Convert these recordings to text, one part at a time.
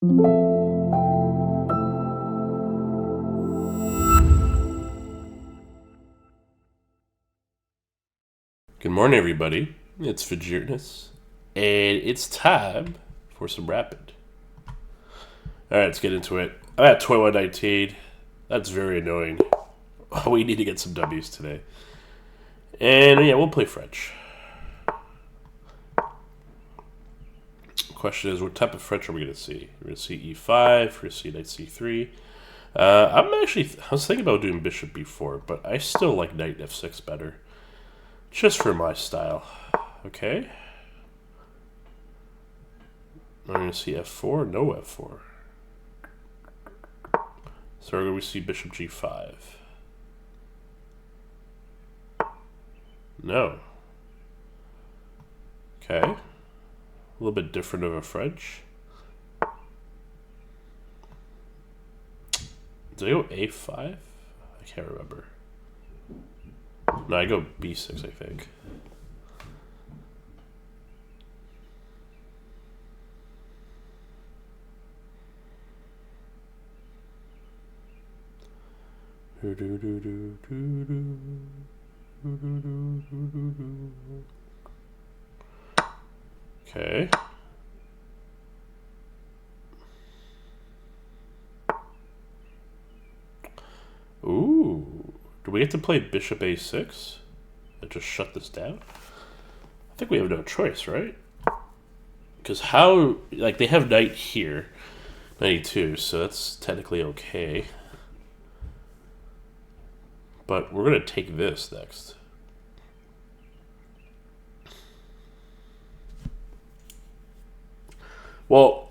Good morning, everybody. It's Vegereness, and it's time for some rapid. All right, let's get into it. I'm at 2119. That's very annoying. We need to get some W's today. And yeah, we'll play French. Question is, what type of French are we going to see? We're going to see E5. We're going to see Knight C3. I was thinking about doing Bishop B4, but I still like Knight F6 better. Just for my style. Okay. I'm going to see F4. No F4. So we're going to see Bishop G5. No. Okay. A little bit different of a French. Did I go A5? I can't remember. No, I go B6, I think. Okay. Ooh. Do we get to play Bishop A6? And just shut this down? I think we have no choice, right? Because how... Like, they have knight here. Knight E2, so that's technically okay. But we're going to take this next. Well,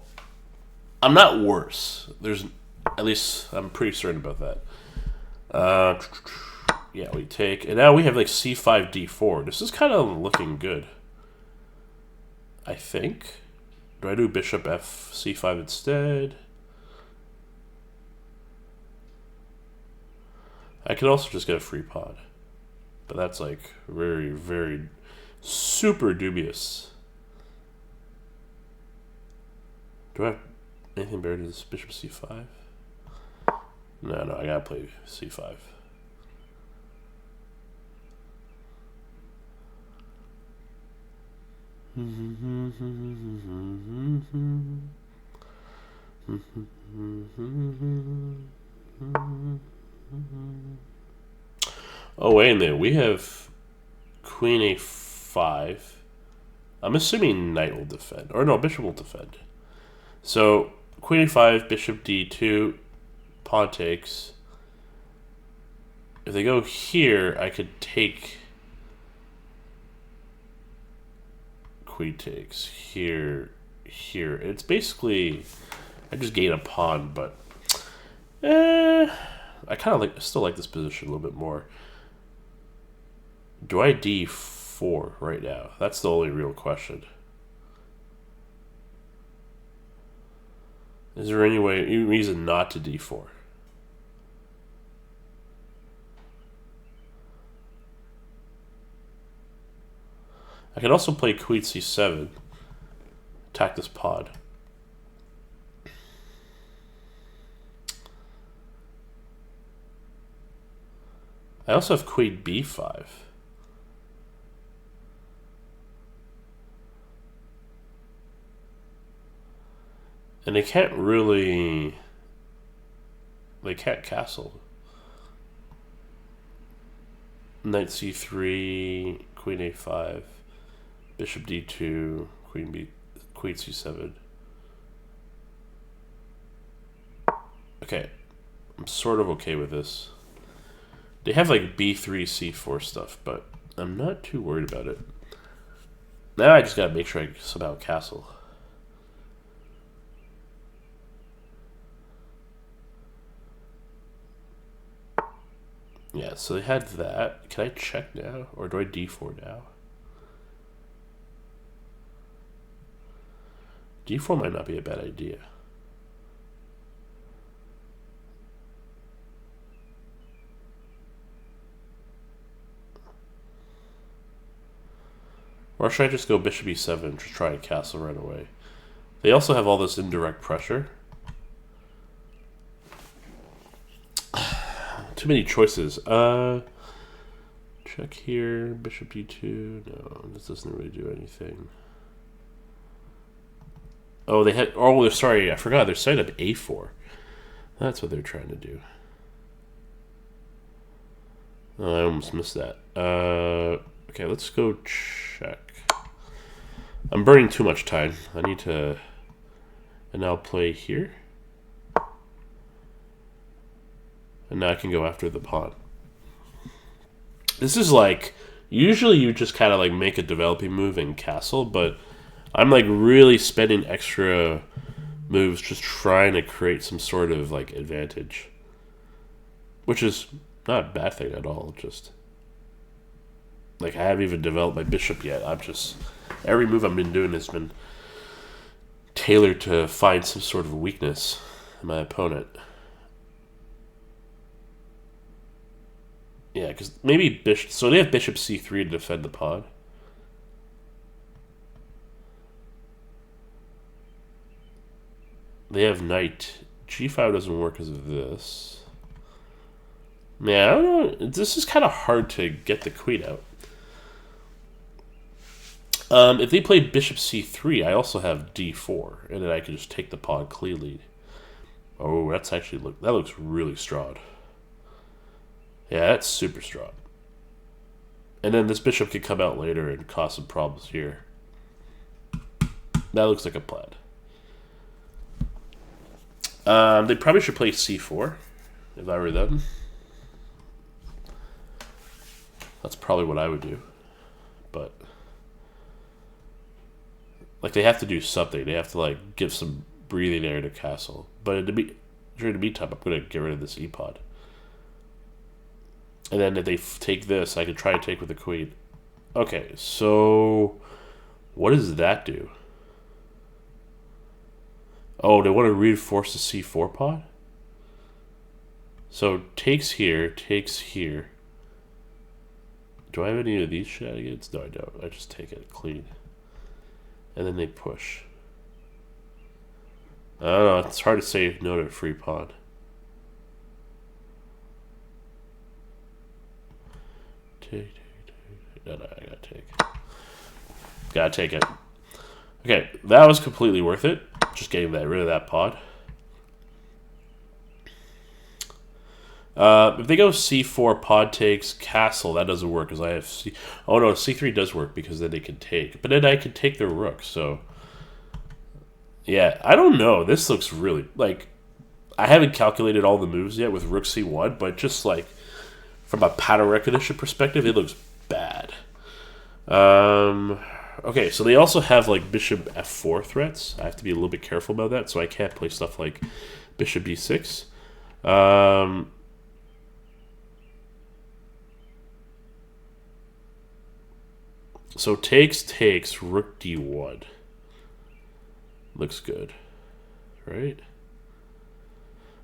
I'm not worse. At least I'm pretty certain about that. Yeah, we take, and now we have like C5, D4. This is kind of looking good, I think. Do I do Bishop F C5 instead? I could also just get a free pawn, but that's like very, very super dubious. Do I have anything better than this Bishop C5? No, I gotta play C5. Oh, wait a minute. We have Queen A5. I'm assuming Knight will defend. Or no, Bishop will defend. So, Queen A5, Bishop D2, pawn takes. If they go here, I could take Queen takes here, here. It's basically, I just gain a pawn, but I kind of still like this position a little bit more. Do I D4 right now? That's the only real question. Is there any reason not to D4? I can also play Queen C7, attack this pawn. I also have Queen B5. And they can't castle. Knight C3, Queen A5, Bishop D2, Queen C7. Okay, I'm sort of okay with this. They have like B3, C4 stuff, but I'm not too worried about it. Now I just gotta make sure I somehow castle. Yeah, so they had that. Can I check now? Or do I D4 now? D4 might not be a bad idea. Or should I just go Bishop E7 to try and castle right away? They also have all this indirect pressure. Too many choices. Check here. Bishop d2. No, this doesn't really do anything. Oh, they had. Oh, sorry, I forgot. They're setting up a4. That's what they're trying to do. Oh, I almost missed that. Okay, let's go check. I'm burning too much time. I need to. And now play here. And now I can go after the pawn. This is like. Usually you just kind of like make a developing move and castle, but I'm like really spending extra moves just trying to create some sort of like advantage. Which is not a bad thing at all, just like I haven't even developed my bishop yet. I'm just every move I've been doing has been tailored to find some sort of weakness in my opponent. Yeah, because maybe bishop. So they have bishop c3 to defend the pawn. They have knight. G5 doesn't work because of this. Yeah, I don't know. This is kind of hard to get the queen out. If they play bishop c3, I also have d4, and then I can just take the pawn cleanly. Oh, that's actually that looks really strong. Yeah, that's super strong. And then this bishop could come out later and cause some problems here. That looks like a plan. They probably should play c4 if I were them. That's probably what I would do. But like they have to do something. They have to like give some breathing air to castle. But during the meantime, I'm going to get rid of this e-pawn. And then if they take this, I could try to take with the queen. Okay, so what does that do? Oh, they want to reinforce the c4 pawn? So takes here, takes here. Do I have any of these shenanigans? No, I don't. I just take it clean. And then they push. I don't know. It's hard to say no to a free pawn. Take. No, I gotta take. Gotta take it. Okay, that was completely worth it. Just getting rid of that pawn. If they go c4, pawn takes, castle, that doesn't work because I have c... Oh no, c3 does work because then they can take. But then I can take their rook, so... Yeah, I don't know. This looks really... Like, I haven't calculated all the moves yet with rook c1, but just like... From a pattern recognition perspective, it looks bad. Okay, so they also have like bishop f4 threats. I have to be a little bit careful about that, so I can't play stuff like bishop b6. So takes, rook d1. Looks good, right?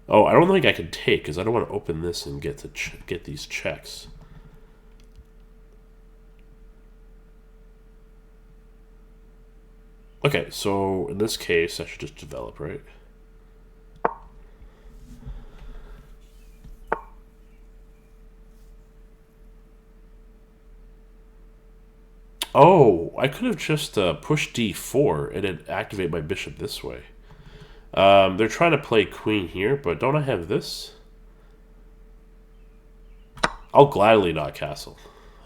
Oh, I don't think I can take because I don't want to open this and get these checks. Okay, so in this case, I should just develop, right? Oh, I could have just pushed d4 and then activate my bishop this way. They're trying to play queen here, but don't I have this? I'll gladly not castle.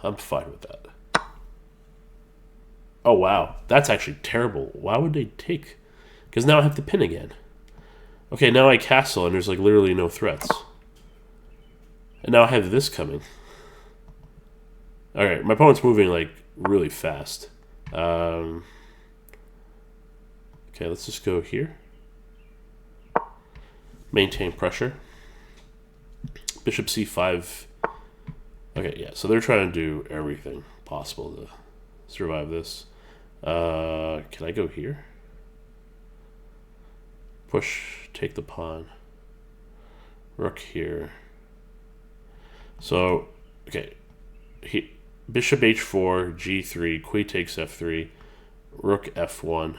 I'm fine with that. Oh, wow. That's actually terrible. Why would they take? Because now I have to pin again. Okay, now I castle and there's like literally no threats. And now I have this coming. Alright, my opponent's moving like really fast. Okay, let's just go here. Maintain pressure. Bishop c5. Okay, yeah, so they're trying to do everything possible to survive this. Can I go here? Push, take the pawn. Rook here. So, okay. Bishop h4, g3, queen takes f3, rook f1.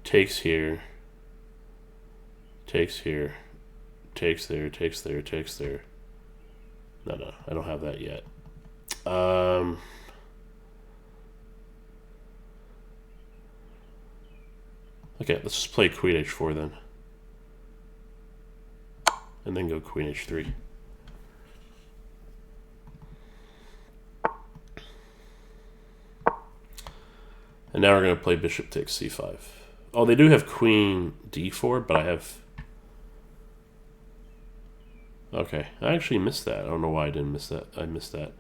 Takes here. Takes here. Takes there, takes there, takes there. No, I don't have that yet. Okay, let's just play queen h4 then. And then go queen h3. And now we're going to play bishop takes c5. Oh, they do have queen d4, but I have... Okay, I actually missed that. I don't know why I didn't miss that. I missed that.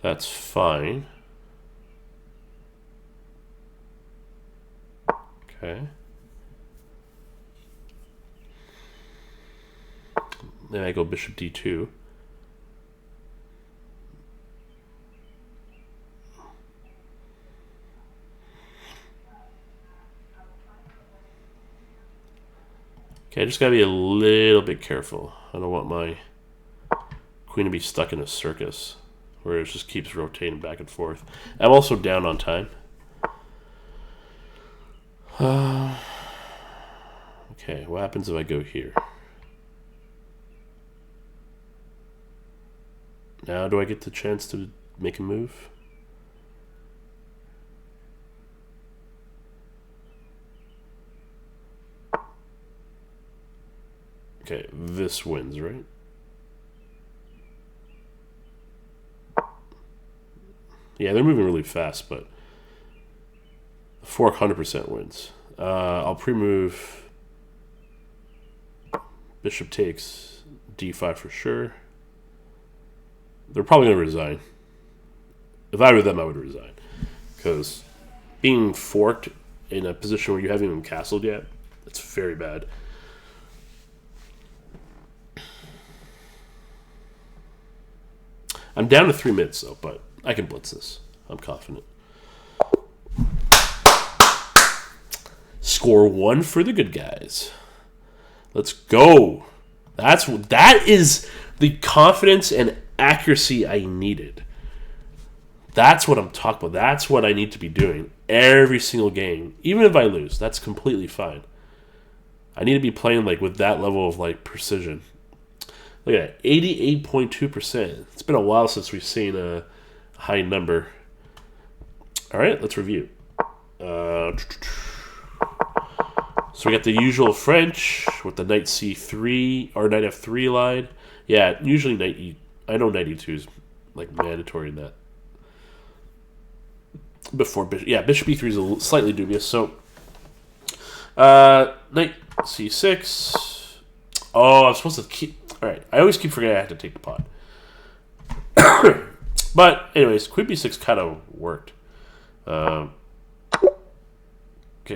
That's fine. Okay. Then I go bishop d2. Okay, I just gotta be a little bit careful. I don't want my queen to be stuck in a circus where it just keeps rotating back and forth. I'm also down on time. Okay, what happens if I go here? Now do I get the chance to make a move? Okay, this wins, right? Yeah, they're moving really fast, but the fork 100% wins. I'll pre-move bishop takes d5 for sure. They're probably going to resign. If I were them, I would resign. Because being forked in a position where you haven't even castled yet, it's very bad. I'm down to 3 minutes, though, but I can blitz this. I'm confident. Score 1 for the good guys. Let's go. That is the confidence and accuracy I needed. That's what I'm talking about. That's what I need to be doing every single game. Even if I lose, that's completely fine. I need to be playing like with that level of like precision. Look at that, 88.2%. It's been a while since we've seen a high number. All right, let's review. So we got the usual French with the knight c3 or knight f3 line. Yeah, usually knight e. I know knight e2 is like mandatory in that. Before bishop, yeah, bishop e3 is slightly dubious. So knight c6. Oh, I'm supposed to keep. All right, I always keep forgetting I have to take the pawn. But anyways, queen b6 kind of worked. Okay,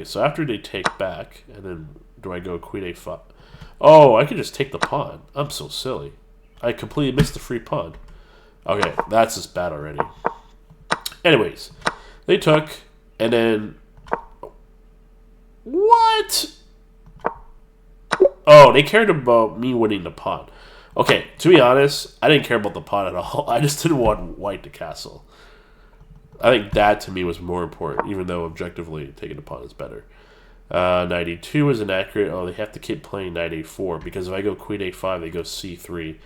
so after they take back, and then do I go queen a5? Oh, I could just take the pawn. I'm so silly. I completely missed the free pawn. Okay, that's just bad already. Anyways, they took, and then... What? Oh, they cared about me winning the pawn. Okay, to be honest, I didn't care about the pawn at all. I just didn't want white to castle. I think that, to me, was more important, even though objectively taking the pawn is better. Knight e2 is inaccurate. Oh, they have to keep playing knight a4, because if I go queen a5, they go c3,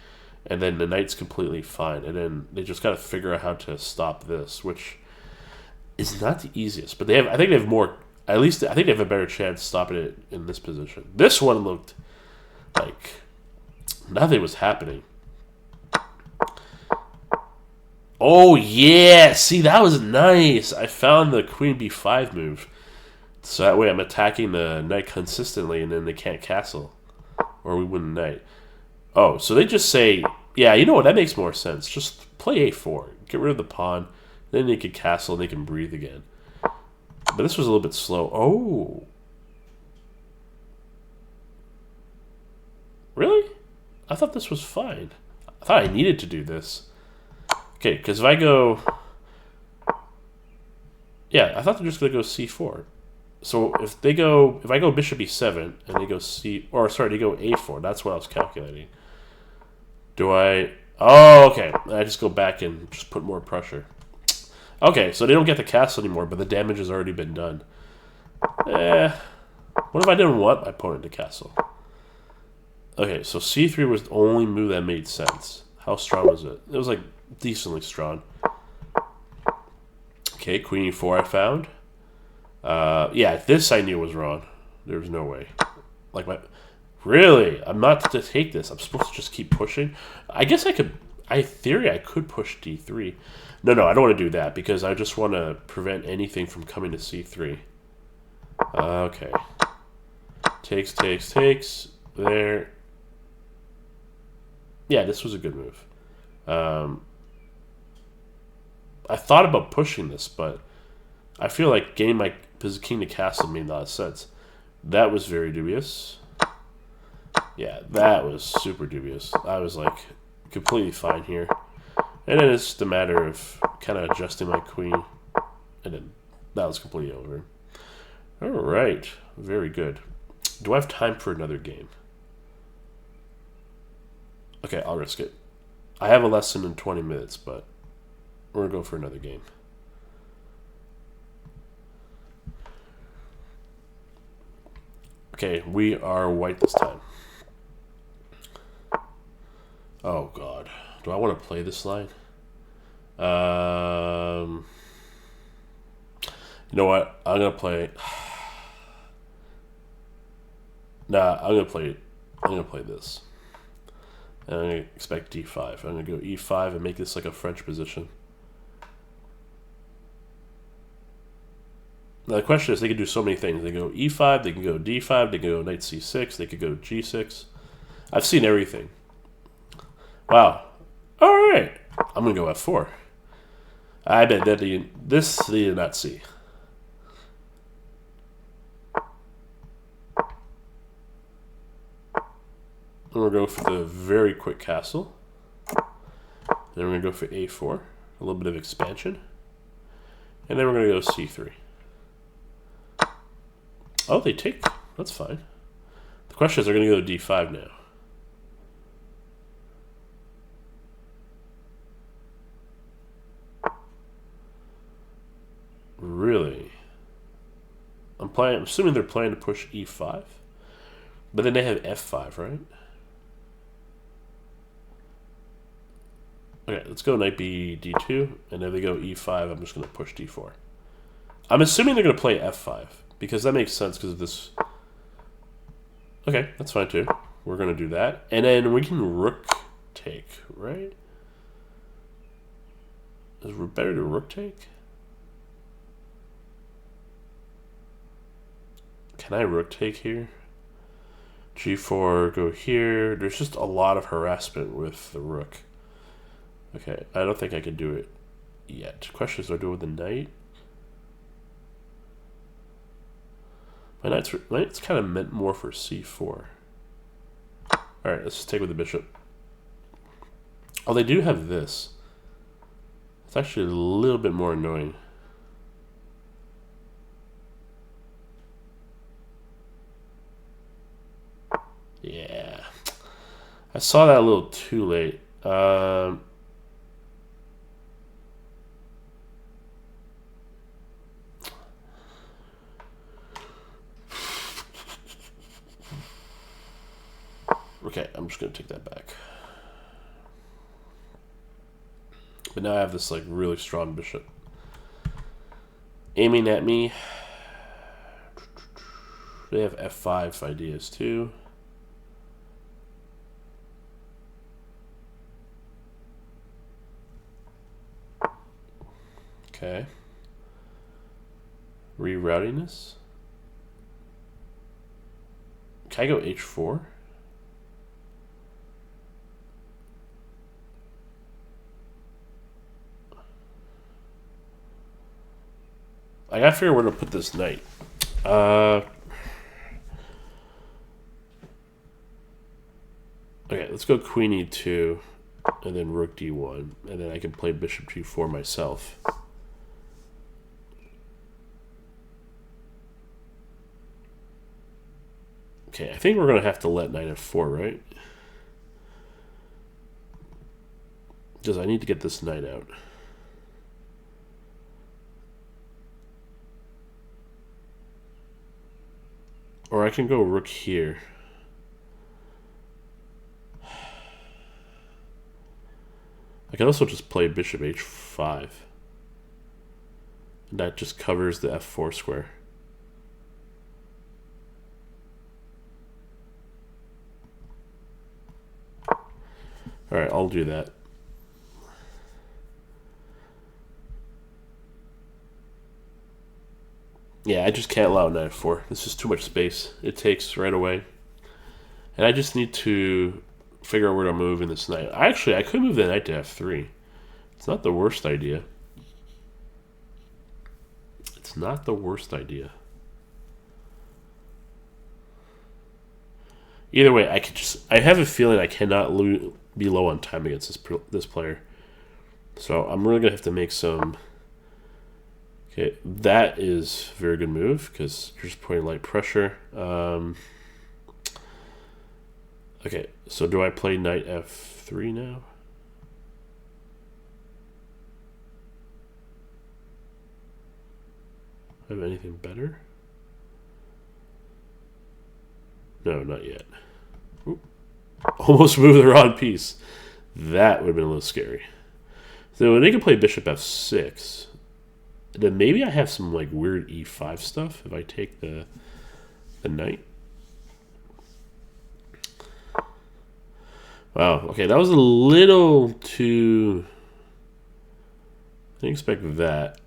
and then the knight's completely fine. And then they just got to figure out how to stop this, which is not the easiest. But they have, I think they have more, at least I think they have a better chance stopping it in this position. This one looked like nothing was happening. Oh, yeah. See, that was nice. I found the queen b5 move. So that way I'm attacking the knight consistently, and then they can't castle. Or we win the knight. Oh, so they just say, yeah, you know what? That makes more sense. Just play a4. Get rid of the pawn. Then they can castle, and they can breathe again. But this was a little bit slow. Oh. Really? I thought this was fine. I thought I needed to do this. Okay, because if I go... Yeah, I thought they're just going to go c4. So if I go bishop e7 and they go they go a4. That's what I was calculating. Do I... Oh, okay. I just go back and just put more pressure. Okay, so they don't get the castle anymore, but the damage has already been done. What if I didn't want my opponent to castle? Okay, so c3 was the only move that made sense. How strong was it? It was like decently strong. Okay, queen e4 I found. Yeah, this I knew was wrong. There was no way. Like my... Really? I'm not to take this. I'm supposed to just keep pushing? I guess I could... In theory, I could push d3. No, I don't want to do that because I just want to prevent anything from coming to c3. Okay. Takes. There. Yeah, this was a good move. I thought about pushing this, but I feel like getting my king to castle made a lot of sense. That was very dubious. Yeah, that was super dubious. I was like completely fine here. And then it's just a matter of kind of adjusting my queen. And then that was completely over. Alright, very good. Do I have time for another game? Okay, I'll risk it. I have a lesson in 20 minutes, but we're going to go for another game. Okay, we are white this time. Oh, God. Do I want to play this line? You know what? I'm going to play... Nah, I'm going to play this. And I'm going to expect d5. I'm going to go e5 and make this like a French position. Now the question is, they can do so many things. They can go e5, they can go d5, they can go knight c6, they could go g6. I've seen everything. Wow. Alright. I'm going to go f4. I bet that this they did not see. And we're going to go for the very quick castle. Then we're going to go for a4. A little bit of expansion. And then we're going to go c3. Oh, they take. That's fine. The question is, they're going to go to d5 now. Really? I'm assuming they're planning to push e5. But then they have f5, right? Okay, let's go knight b d2. And if they go e5, I'm just going to push d4. I'm assuming they're going to play f5. Because that makes sense because of this. Okay, that's fine too. We're going to do that. And then we can rook take, right? Is it better to rook take? Can I rook take here? G4, go here. There's just a lot of harassment with the rook. Okay, I don't think I can do it yet. Question is, do I do it with the knight? My knight's kind of meant more for c4. Alright, let's just take with the bishop. Oh, they do have this. It's actually a little bit more annoying. Yeah. I saw that a little too late. Okay, I'm just going to take that back. But now I have this like really strong bishop aiming at me. They have f5 ideas too. Okay. Rerouting this. Can I go h4? I gotta figure out where to put this knight. Okay, let's go queen e2, and then rook d1, and then I can play bishop g4 myself. Okay, I think we're gonna have to let knight f4, right? Because I need to get this knight out. Or I can go rook here. I can also just play bishop h5. And that just covers the f4 square. Alright, I'll do that. Yeah, I just can't allow knight f4. This is too much space. It takes right away. And I just need to figure out where to move in this knight. Actually, I could move the knight to f3. It's not the worst idea. It's not the worst idea. Either way, I have a feeling I cannot be low on time against this player. So I'm really going to have to make some... Okay, that is a very good move because you're just putting light pressure. Okay, so do I play knight f3 now? Do I have anything better? No, not yet. Ooh. Almost moved the wrong piece. That would have been a little scary. So they can play bishop f6. Then maybe I have some like weird e5 stuff if I take the knight. Wow, okay, that was a little too... I didn't expect that.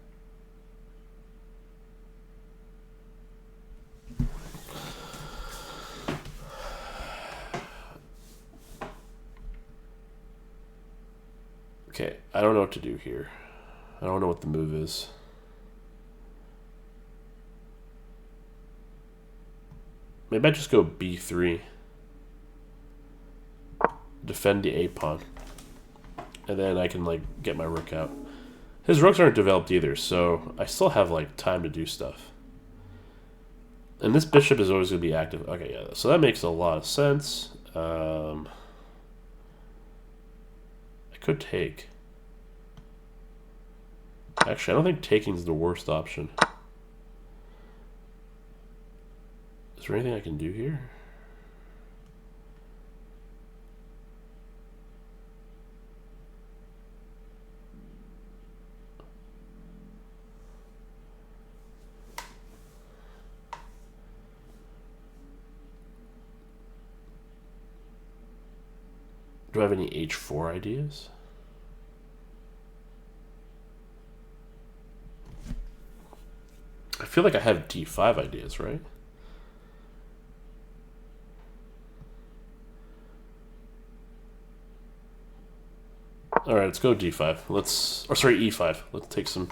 Okay, I don't know what to do here. I don't know what the move is. Maybe I just go b3. Defend the a pawn. And then I can like get my rook out. His rooks aren't developed either, so I still have like time to do stuff. And this bishop is always going to be active. Okay, yeah, so that makes a lot of sense. I could take. Actually, I don't think taking is the worst option. Is there anything I can do here? Do I have any h4 ideas? I feel like I have d5 ideas, right? All right, let's go d5. Sorry, e5. Let's take some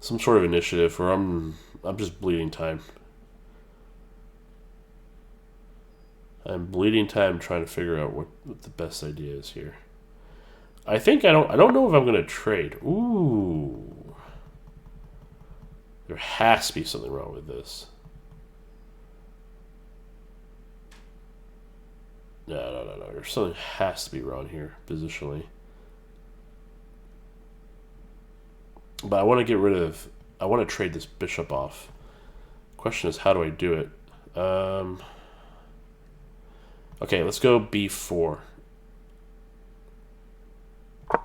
sort of initiative, or I'm just bleeding time. I'm bleeding time trying to figure out what the best idea is here. I think I don't know if I'm gonna trade. Ooh. There has to be something wrong with this. No. There's something has to be wrong here, positionally. But I want to get rid of... I want to trade this bishop off. Question is, how do I do it? Okay, let's go b4.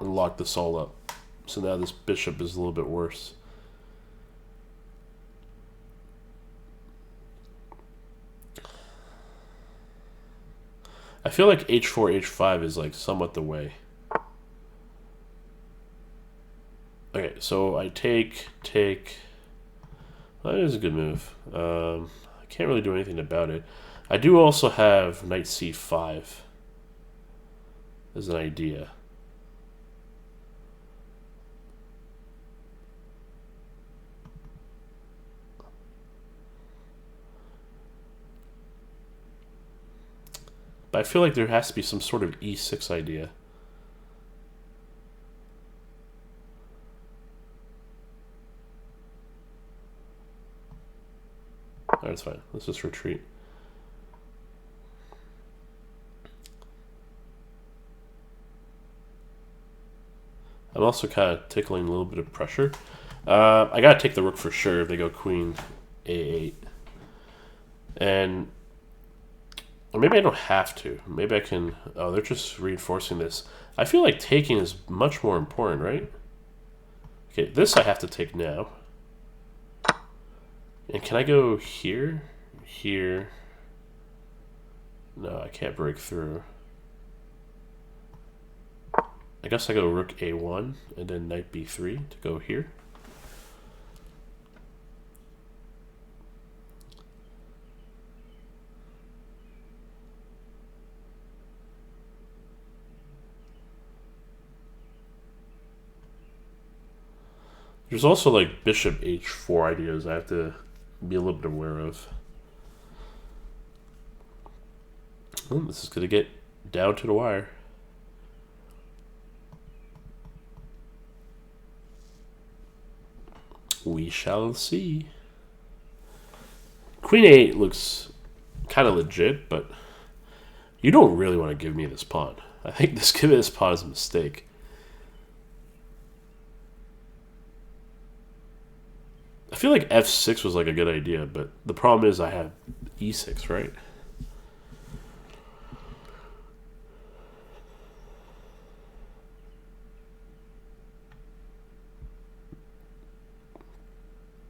And lock this all up. So now this bishop is a little bit worse. I feel like h4, h5 is like somewhat the way. Okay, so I take. Well, that is a good move. I can't really do anything about it. I do also have knight c5 as an idea. But I feel like there has to be some sort of e6 idea. Alright, it's fine. Let's just retreat. I'm also kind of tickling a little bit of pressure. I gotta take the rook for sure if they go queen a8. And Or maybe I don't have to. Maybe I can... Oh, they're just reinforcing this. I feel like taking is much more important, right? Okay, this I have to take now. And can I go here? Here? No, I can't break through. I guess I go rook a1 and then knight b3 to go here. There's also like bishop h4 ideas I have to be a little bit aware of. Oh, this is going to get down to the wire. We shall see. Queen a8 looks kind of legit, but you don't really want to give me this pawn. I think giving this pawn is a mistake. I feel like f6 was like a good idea, but the problem is I have e6, right?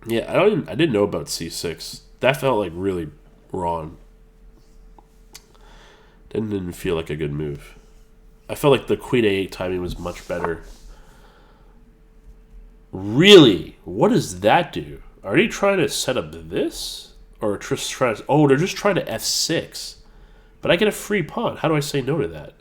Yeah, I didn't know about c6. That felt like really wrong. Didn't feel like a good move. I felt like the queen a8 timing was much better. Really? What does that do? Are they trying to set up this? Or just trying to... Oh, they're just trying to f6. But I get a free pawn. How do I say no to that?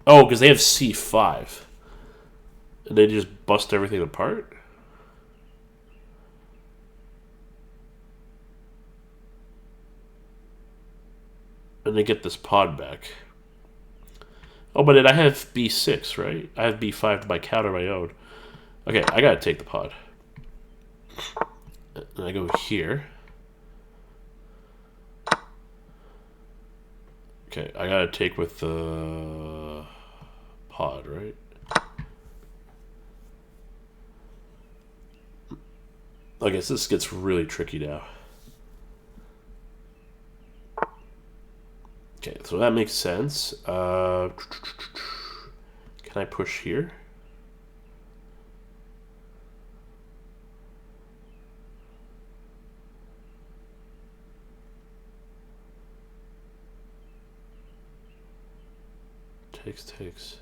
Oh, because they have c5. And they just bust everything apart? And they get this pawn back. Oh, but I have b6, right? I have b5 to my counter my own. Okay, I gotta take the pawn. And I go here. Okay, I gotta take with the pod, right? I guess this gets really tricky now. Okay, so that makes sense. Can I push here? Takes.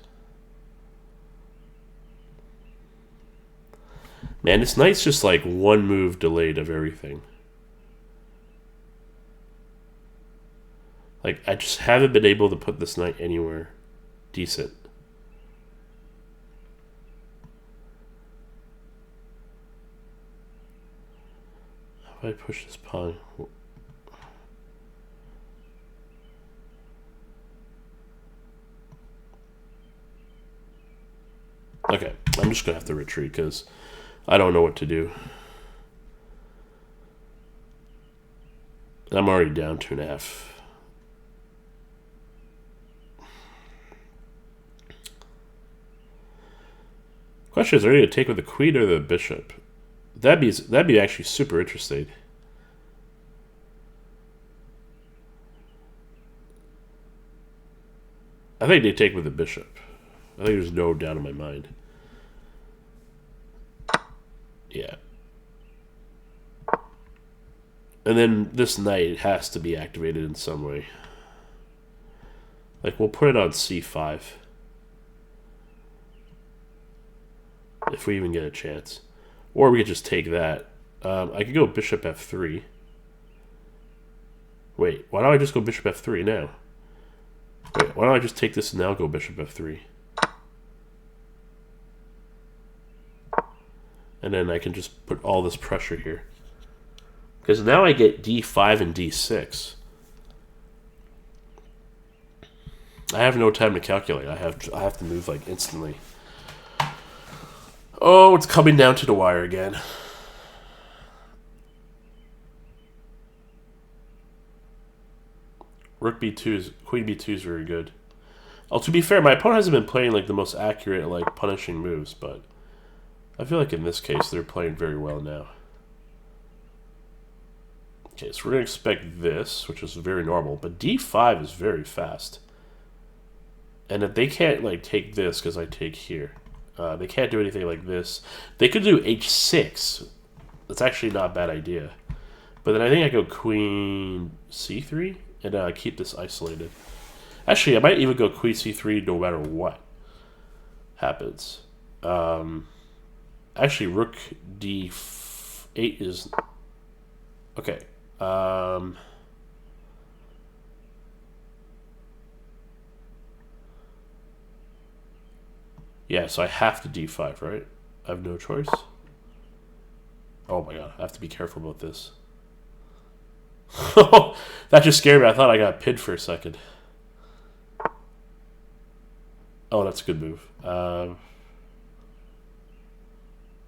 Man, this knight's just like one move delayed of everything. Like, I just haven't been able to put this knight anywhere decent. How do I push this pawn? Okay, I'm just going to have to retreat because I don't know what to do. I'm already down 2.5. Question is, are you going to take with the queen or the bishop? That'd be actually super interesting. I think they take with the bishop. I think there's no doubt in my mind. Yeah. And then this knight has to be activated in some way. Like, we'll put it on c5. If we even get a chance. Or we could just take that. I could go bishop f3. Wait, why don't I just go bishop f3 now? Wait, why don't I just take this and now go bishop f3? And then I can just put all this pressure here. Because now I get d5 and d6. I have no time to calculate. I have to move like instantly. Oh, it's coming down to the wire again. Rook b2 is... Queen b2 is very good. Oh, to be fair, my opponent hasn't been playing like the most accurate, like, punishing moves, but I feel like in this case they're playing very well now. Okay, so we're going to expect this, which is very normal, but d5 is very fast. And if they can't like take this because I take here, they can't do anything like this. They could do h6. That's actually not a bad idea. But then I think I go queen c3 and keep this isolated. Actually, I might even go queen c3 no matter what happens. Actually, rook d8 is... Okay. Yeah, so I have to d5, right? I have no choice. Oh my god, I have to be careful about this. That just scared me. I thought I got pinned for a second. Oh, that's a good move. I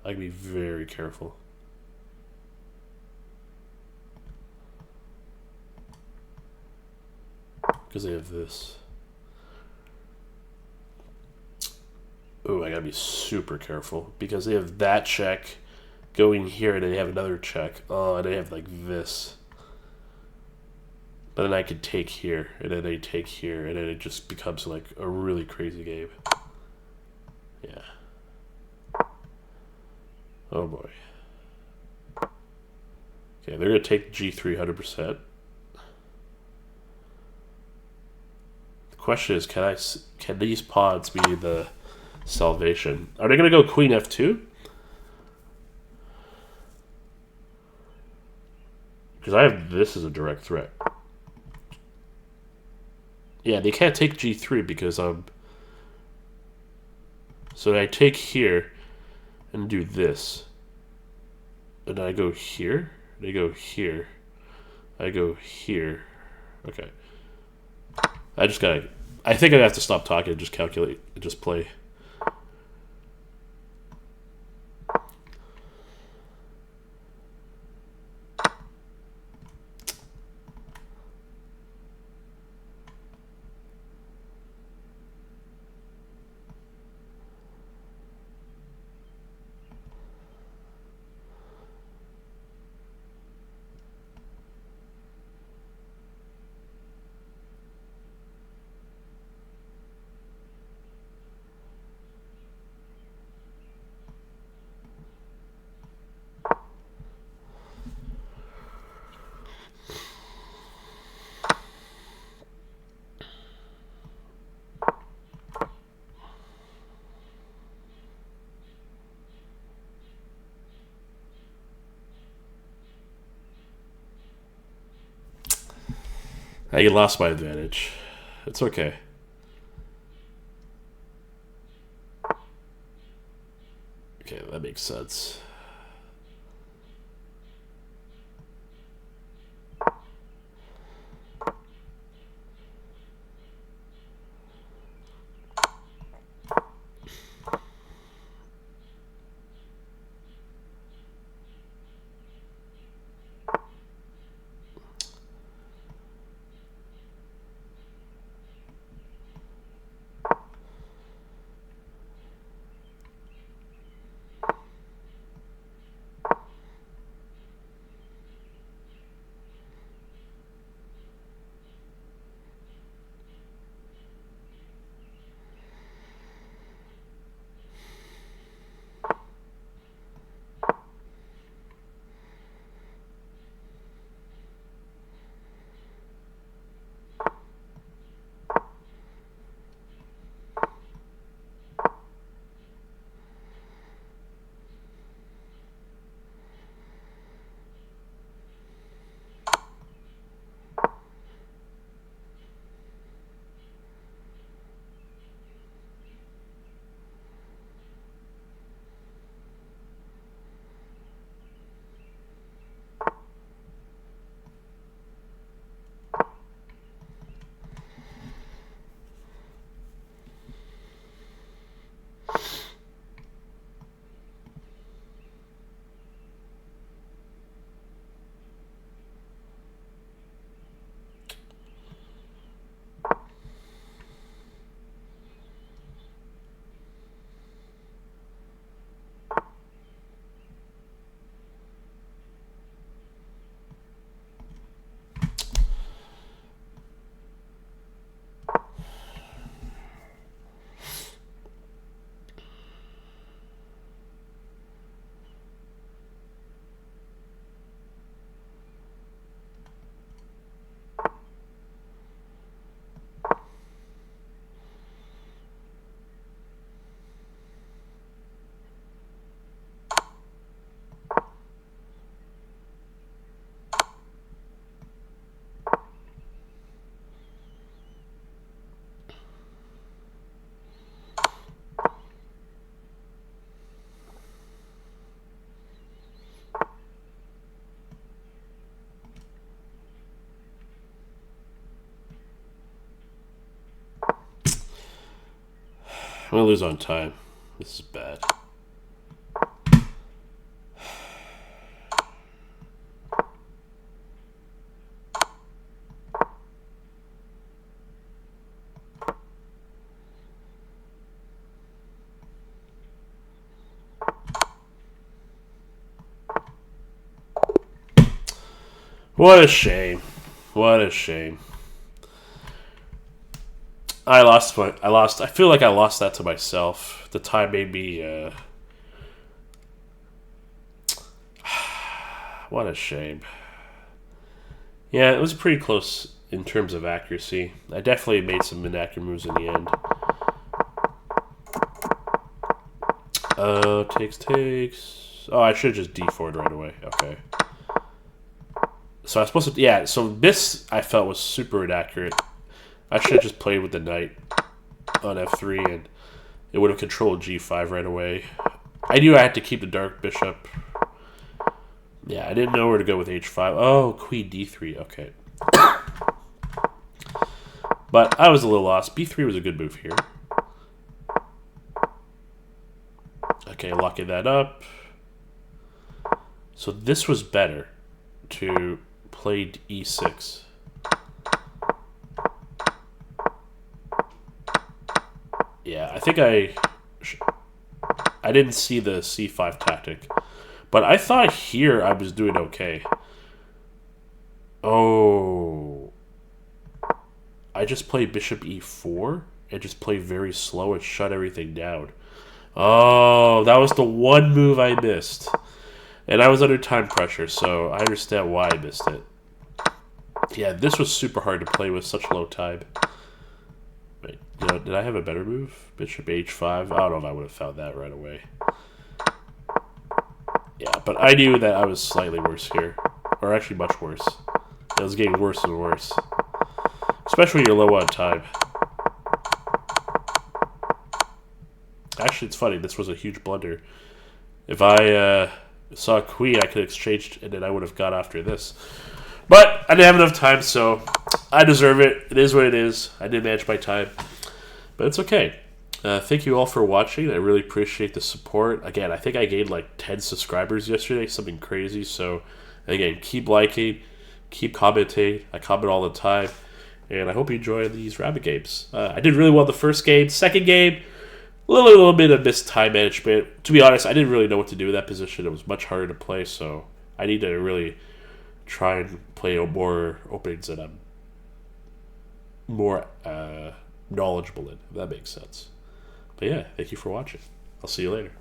can be very careful. Because they have this. Oh, I gotta be super careful. Because they have that check going here, and then they have another check. Oh, and they have like this. But then I could take here, and then they take here, and then it just becomes like a really crazy game. Yeah. Oh boy. Okay, they're gonna take G3 100%. The question is, can these pawns be the salvation? Are they gonna go Queen F2? Because I have this as a direct threat. Yeah, they can't take G3 because I'm... So I take here and do this. And I go here. They go here. I go here. Okay. I just gotta... I think I have to stop talking and just calculate and just play. I lost my advantage. It's okay. Okay, that makes sense. gonna lose on time. This is bad. What a shame. What a shame. I lost. I feel like I lost that to myself. The time made me. What a shame. Yeah, it was pretty close in terms of accuracy. I definitely made some inaccurate moves in the end. Takes. Oh, I should have just d4'd right away. Okay. So I was supposed to. Yeah. So this I felt was super inaccurate. I should have just played with the knight on f3, and it would have controlled g5 right away. I knew I had to keep the dark bishop. Yeah, I didn't know where to go with h5. Oh, queen d3. Okay. But I was a little lost. b3 was a good move here. Okay, locking that up. So this was better to play e6. Yeah, I think I didn't see the c5 tactic, but I thought here I was doing okay. Oh, I just played bishop e4 and just played very slow and shut everything down. Oh, that was the one move I missed, and I was under time pressure, so I understand why I missed it. Yeah, this was super hard to play with such low time. Wait, you know, did I have a better move? Bishop h5? I don't know if I would have found that right away. Yeah, but I knew that I was slightly worse here. Or actually much worse. It was getting worse and worse. Especially when you're low on time. Actually, it's funny. This was a huge blunder. If I saw a queen, I could have exchanged, and then I would have got after this. But I didn't have enough time, so I deserve it. It is what it is. I did manage my time. But it's okay. Thank you all for watching. I really appreciate the support. Again, I think I gained like 10 subscribers yesterday, something crazy. So, again, keep liking, keep commenting. I comment all the time. And I hope you enjoy these rabbit games. I did really well the first game. Second game, a little bit of missed time management. To be honest, I didn't really know what to do with that position. It was much harder to play, so I need to really try and play more openings that I'm more knowledgeable in, if that makes sense. But yeah, thank you for watching. I'll see you later.